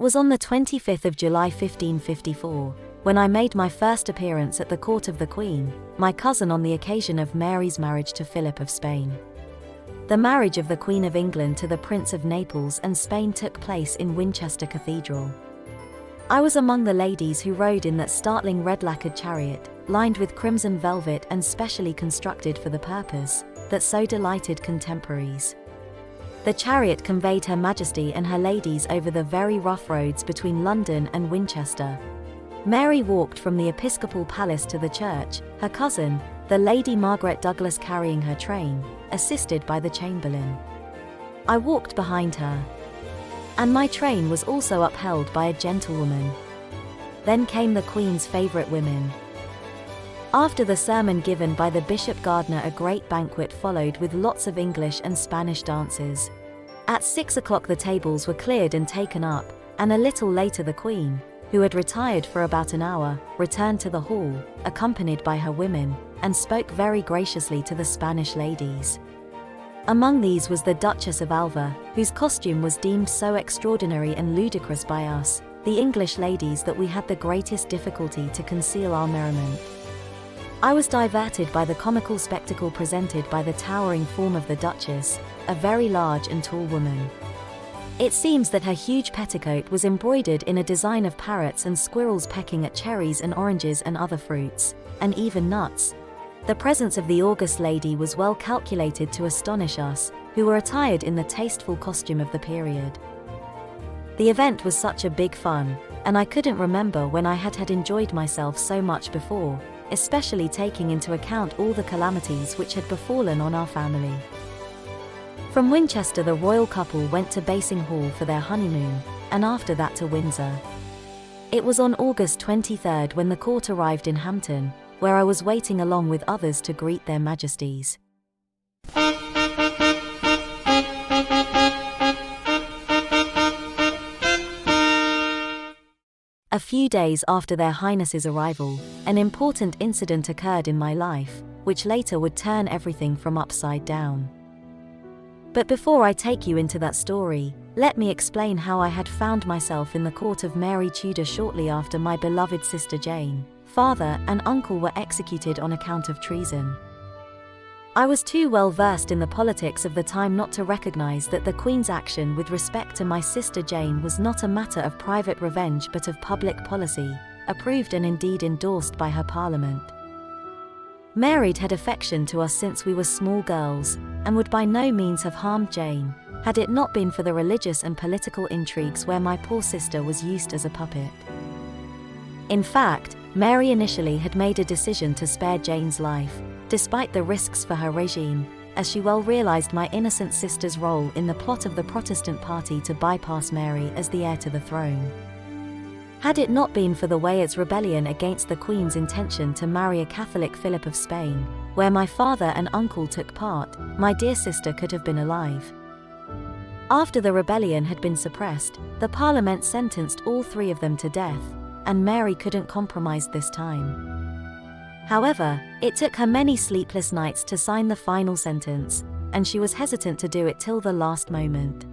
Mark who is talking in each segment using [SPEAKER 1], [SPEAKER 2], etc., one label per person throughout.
[SPEAKER 1] was on the 25th of July 1554, when I made my first appearance at the court of the Queen, my cousin, on the occasion of Mary's marriage to Philip of Spain. The marriage of the Queen of England to the Prince of Naples and Spain took place in Winchester Cathedral. I was among the ladies who rode in that startling red-lacquered chariot, lined with crimson velvet and specially constructed for the purpose, that so delighted contemporaries. The chariot conveyed Her Majesty and her ladies over the very rough roads between London and Winchester. Mary walked from the episcopal palace to the church, her cousin, the Lady Margaret Douglas, carrying her train, assisted by the chamberlain. I walked behind her. And my train was also upheld by a gentlewoman. Then came the Queen's favourite women. After the sermon given by the Bishop Gardiner, a great banquet followed with lots of English and Spanish dances. At 6 o'clock the tables were cleared and taken up, and a little later the Queen, who had retired for about an hour, returned to the hall, accompanied by her women, and spoke very graciously to the Spanish ladies. Among these was the Duchess of Alva, whose costume was deemed so extraordinary and ludicrous by us, the English ladies, that we had the greatest difficulty to conceal our merriment. I was diverted by the comical spectacle presented by the towering form of the Duchess, a very large and tall woman. It seems that her huge petticoat was embroidered in a design of parrots and squirrels pecking at cherries and oranges and other fruits, and even nuts. The presence of the august lady was well calculated to astonish us, who were attired in the tasteful costume of the period. The event was such a big fun, and I couldn't remember when I had enjoyed myself so much before, especially taking into account all the calamities which had befallen on our family. From Winchester the royal couple went to Basing Hall for their honeymoon, and after that to Windsor. It was on August 23rd when the court arrived in Hampton, where I was waiting along with others to greet their majesties. A few days after their highnesses' arrival, an important incident occurred in my life, which later would turn everything from upside down. But before I take you into that story, let me explain how I had found myself in the court of Mary Tudor shortly after my beloved sister Jane, father and uncle were executed on account of treason. I was too well versed in the politics of the time not to recognize that the Queen's action with respect to my sister Jane was not a matter of private revenge but of public policy, approved and indeed endorsed by her Parliament. Mary had affection to us since we were small girls, and would by no means have harmed Jane, had it not been for the religious and political intrigues where my poor sister was used as a puppet. In fact, Mary initially had made a decision to spare Jane's life, despite the risks for her regime, as she well realized my innocent sister's role in the plot of the Protestant party to bypass Mary as the heir to the throne. Had it not been for the Wyatt's rebellion against the Queen's intention to marry a Catholic Philip of Spain, where my father and uncle took part, my dear sister could have been alive. After the rebellion had been suppressed, the Parliament sentenced all three of them to death, and Mary couldn't compromise this time. However, it took her many sleepless nights to sign the final sentence, and she was hesitant to do it till the last moment.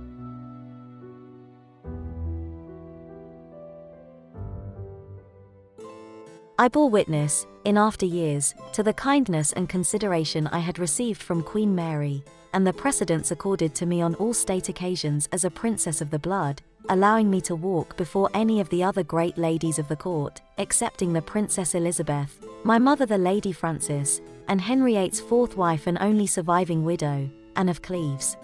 [SPEAKER 1] I bore witness, in after years, to the kindness and consideration I had received from Queen Mary, and the precedence accorded to me on all state occasions as a princess of the blood, allowing me to walk before any of the other great ladies of the court, excepting the Princess Elizabeth, my mother the Lady Frances, and Henry VIII's fourth wife and only surviving widow, Anne of Cleves.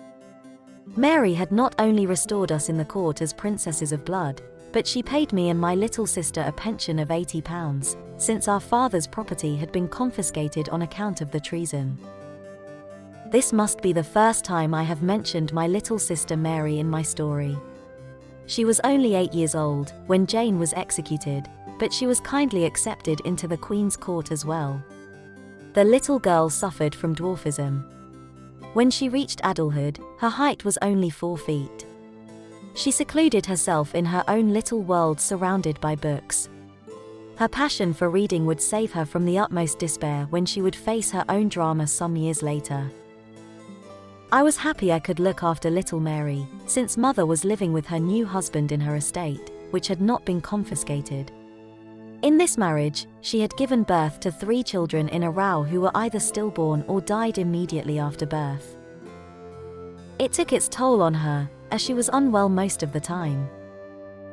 [SPEAKER 1] Mary had not only restored us in the court as princesses of blood, but she paid me and my little sister a pension of £80, since our father's property had been confiscated on account of the treason. This must be the first time I have mentioned my little sister Mary in my story. She was only 8 years old when Jane was executed, but she was kindly accepted into the Queen's court as well. The little girl suffered from dwarfism. When she reached adulthood, her height was only 4 feet. She secluded herself in her own little world surrounded by books. Her passion for reading would save her from the utmost despair when she would face her own drama some years later. I was happy I could look after little Mary, since mother was living with her new husband in her estate, which had not been confiscated. In this marriage, she had given birth to 3 children in a row who were either stillborn or died immediately after birth. It took its toll on her, as she was unwell most of the time.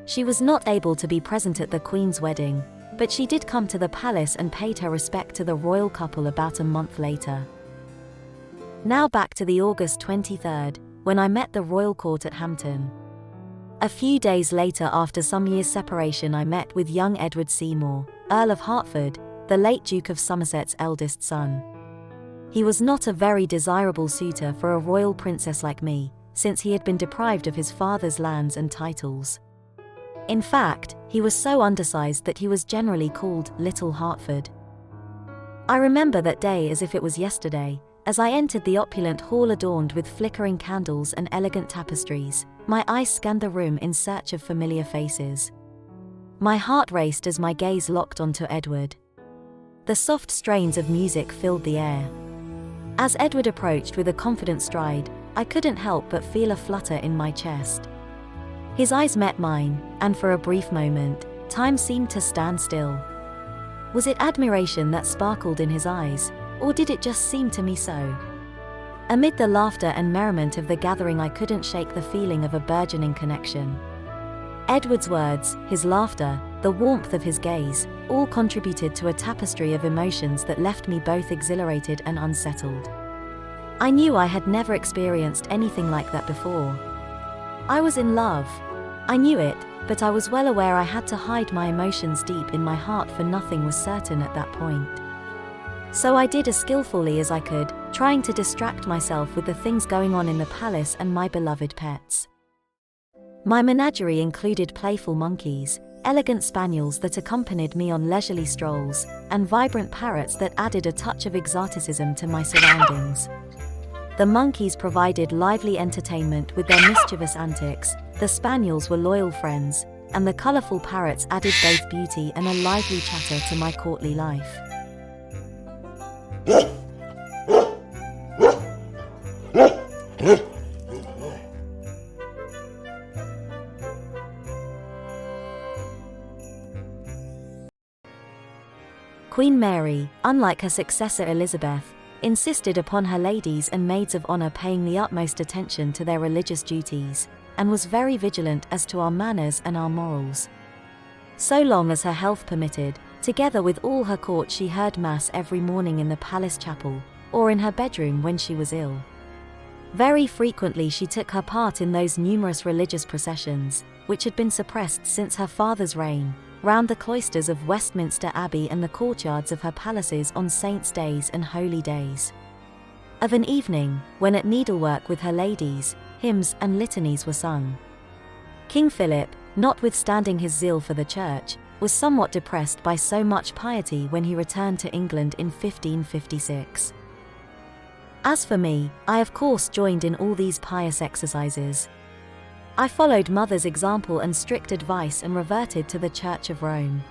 [SPEAKER 1] She was not able to be present at the Queen's wedding, but she did come to the palace and paid her respect to the royal couple about a month later. Now back to the August 23rd, when I met the royal court at Hampton. A few days later, after some years' separation, I met with young Edward Seymour, Earl of Hertford, the late Duke of Somerset's eldest son. He was not a very desirable suitor for a royal princess like me, since he had been deprived of his father's lands and titles. In fact, he was so undersized that he was generally called Little Hertford. I remember that day as if it was yesterday, as I entered the opulent hall adorned with flickering candles and elegant tapestries. My eyes scanned the room in search of familiar faces. My heart raced as my gaze locked onto Edward. The soft strains of music filled the air. As Edward approached with a confident stride, I couldn't help but feel a flutter in my chest. His eyes met mine, and for a brief moment, time seemed to stand still. Was it admiration that sparkled in his eyes, or did it just seem to me so? Amid the laughter and merriment of the gathering, I couldn't shake the feeling of a burgeoning connection. Edward's words, his laughter, the warmth of his gaze, all contributed to a tapestry of emotions that left me both exhilarated and unsettled. I knew I had never experienced anything like that before. I was in love. I knew it, but I was well aware I had to hide my emotions deep in my heart, for nothing was certain at that point. So I did as skillfully as I could, trying to distract myself with the things going on in the palace and my beloved pets. My menagerie included playful monkeys, elegant spaniels that accompanied me on leisurely strolls, and vibrant parrots that added a touch of exoticism to my surroundings. The monkeys provided lively entertainment with their mischievous antics, the spaniels were loyal friends, and the colorful parrots added both beauty and a lively chatter to my courtly life. Queen Mary, unlike her successor Elizabeth, insisted upon her ladies and maids of honor paying the utmost attention to their religious duties, and was very vigilant as to our manners and our morals. So long as her health permitted, together with all her court, she heard Mass every morning in the palace chapel, or in her bedroom when she was ill. Very frequently she took her part in those numerous religious processions, which had been suppressed since her father's reign, round the cloisters of Westminster Abbey and the courtyards of her palaces on saints' days and holy days. Of an evening, when at needlework with her ladies, hymns and litanies were sung. King Philip, notwithstanding his zeal for the church, was somewhat depressed by so much piety when he returned to England in 1556. As for me, I of course joined in all these pious exercises. I followed Mother's example and strict advice and reverted to the Church of Rome.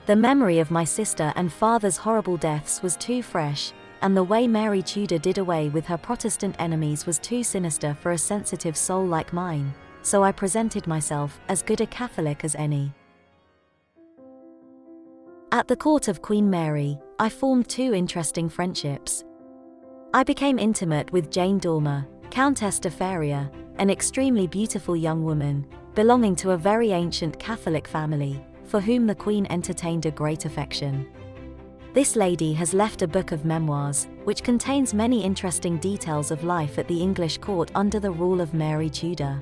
[SPEAKER 1] The memory of my sister and father's horrible deaths was too fresh, and the way Mary Tudor did away with her Protestant enemies was too sinister for a sensitive soul like mine, so I presented myself as good a Catholic as any. At the court of Queen Mary, I formed 2 interesting friendships. I became intimate with Jane Dormer, Countess de Feria, an extremely beautiful young woman, belonging to a very ancient Catholic family, for whom the Queen entertained a great affection. This lady has left a book of memoirs, which contains many interesting details of life at the English court under the rule of Mary Tudor.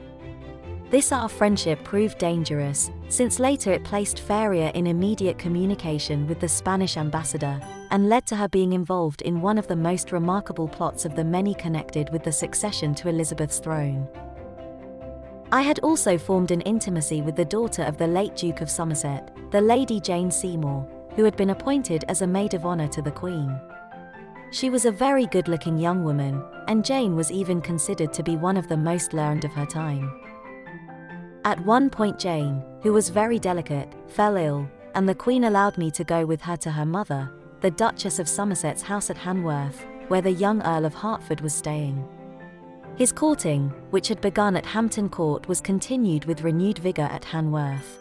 [SPEAKER 1] This our friendship proved dangerous, since later it placed Feria in immediate communication with the Spanish ambassador, and led to her being involved in one of the most remarkable plots of the many connected with the succession to Elizabeth's throne. I had also formed an intimacy with the daughter of the late Duke of Somerset, the Lady Jane Seymour, who had been appointed as a maid of honor to the Queen. She was a very good-looking young woman, and Jane was even considered to be one of the most learned of her time. At one point Jane, who was very delicate, fell ill, and the Queen allowed me to go with her to her mother, the Duchess of Somerset's house at Hanworth, where the young Earl of Hertford was staying. His courting, which had begun at Hampton Court, was continued with renewed vigor at Hanworth.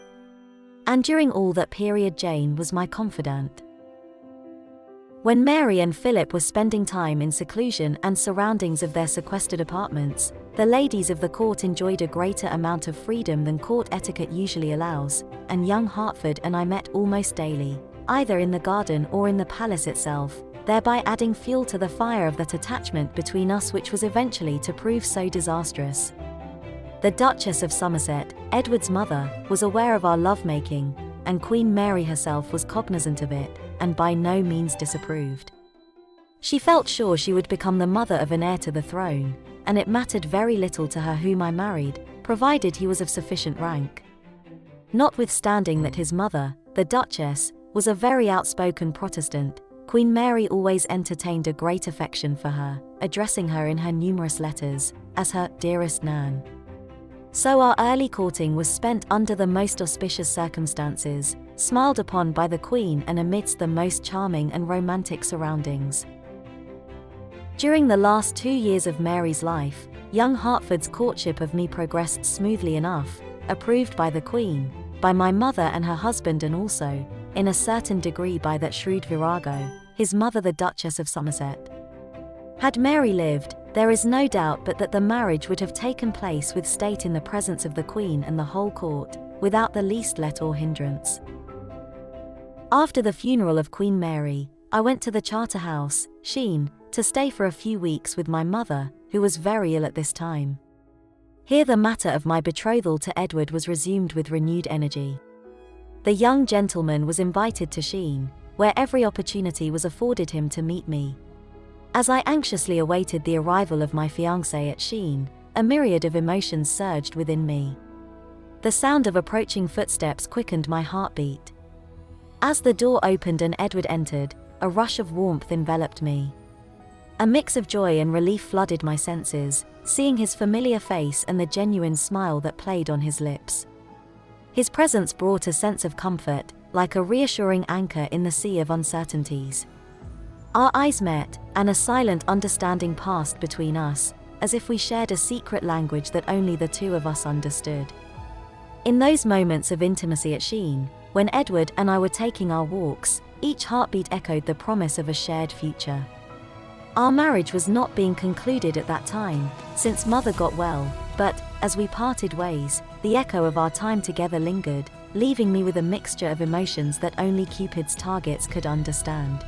[SPEAKER 1] And during all that period Jane was my confidant. When Mary and Philip were spending time in seclusion and surroundings of their sequestered apartments, the ladies of the court enjoyed a greater amount of freedom than court etiquette usually allows, and young Hertford and I met almost daily, either in the garden or in the palace itself, thereby adding fuel to the fire of that attachment between us which was eventually to prove so disastrous. The Duchess of Somerset, Edward's mother, was aware of our lovemaking, and Queen Mary herself was cognizant of it, and by no means disapproved. She felt sure she would become the mother of an heir to the throne, and it mattered very little to her whom I married, provided he was of sufficient rank. Notwithstanding that his mother, the Duchess, was a very outspoken Protestant, Queen Mary always entertained a great affection for her, addressing her in her numerous letters as her dearest Nan. So our early courting was spent under the most auspicious circumstances, smiled upon by the Queen and amidst the most charming and romantic surroundings. During the last 2 years of Mary's life, young Hertford's courtship of me progressed smoothly enough, approved by the Queen, by my mother and her husband, and also, in a certain degree, by that shrewd virago, his mother the Duchess of Somerset. Had Mary lived, there is no doubt but that the marriage would have taken place with state in the presence of the Queen and the whole court, without the least let or hindrance. After the funeral of Queen Mary, I went to the Charterhouse, Sheen, to stay for a few weeks with my mother, who was very ill at this time. Here the matter of my betrothal to Edward was resumed with renewed energy. The young gentleman was invited to Sheen, where every opportunity was afforded him to meet me. As I anxiously awaited the arrival of my fiancé at Sheen, a myriad of emotions surged within me. The sound of approaching footsteps quickened my heartbeat. As the door opened and Edward entered, a rush of warmth enveloped me. A mix of joy and relief flooded my senses, seeing his familiar face and the genuine smile that played on his lips. His presence brought a sense of comfort, like a reassuring anchor in the sea of uncertainties. Our eyes met, and a silent understanding passed between us, as if we shared a secret language that only the two of us understood. In those moments of intimacy at Sheen, when Edward and I were taking our walks, each heartbeat echoed the promise of a shared future. Our marriage was not being concluded at that time, since Mother got well, but, as we parted ways, the echo of our time together lingered, leaving me with a mixture of emotions that only Cupid's targets could understand.